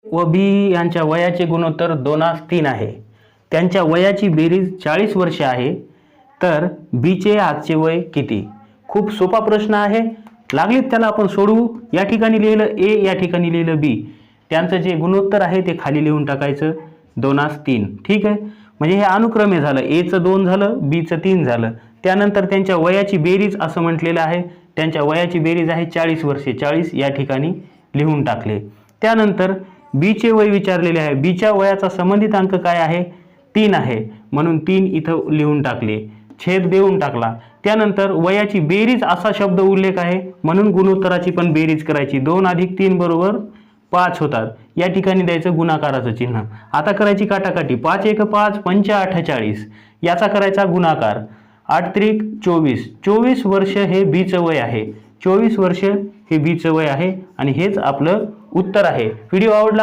व बी यांच्या वयाचे गुणोत्तर 2:3 आहे. त्यांच्या वयाची बेरीज 40 वर्ष आहे. तर बीचे आजचे वय किती? खूप सोपा प्रश्न आहे. लागलीत त्याला आपण सोडवू. या ठिकाणी लिहिलं ए, या ठिकाणी लिहिलं बी. त्यांचं जे गुणोत्तर आहे ते खाली लिहून टाकायचं 2:3. ठीक आहे. म्हणजे हे अनुक्रमे झालं. एचं 2 झालं, बीचं 3 झालं. त्यानंतर त्यांच्या वयाची बेरीज असं म्हटलेलं आहे. त्यांच्या वयाची बेरीज आहे 40 वर्षे. 40 या ठिकाणी लिहून टाकले. त्यानंतर बीचे वय विचारलेले आहे. बीच्या वयाचा संबंधित अंक काय आहे? 3 आहे. म्हणून 3 इथं लिहून टाकले. छेद देऊन टाकला. त्यानंतर वयाची बेरीज असा शब्द उल्लेख आहे म्हणून गुणोत्तराची पण बेरीज करायची. 2 + 3 = 5 होतात. या ठिकाणी द्यायचं गुणाकाराचं चिन्ह. आता करायची काटाकाटी. 5 × 1 = 5, 5 × 8 = 40. याचा करायचा गुणाकार. 8 × 3 = 24. 24 वर्ष हे बीचं वय आहे. 24 वर्ष हे बीचं वय आहे आणि हेच आपलं उत्तर आहे. व्हिडिओ आवडला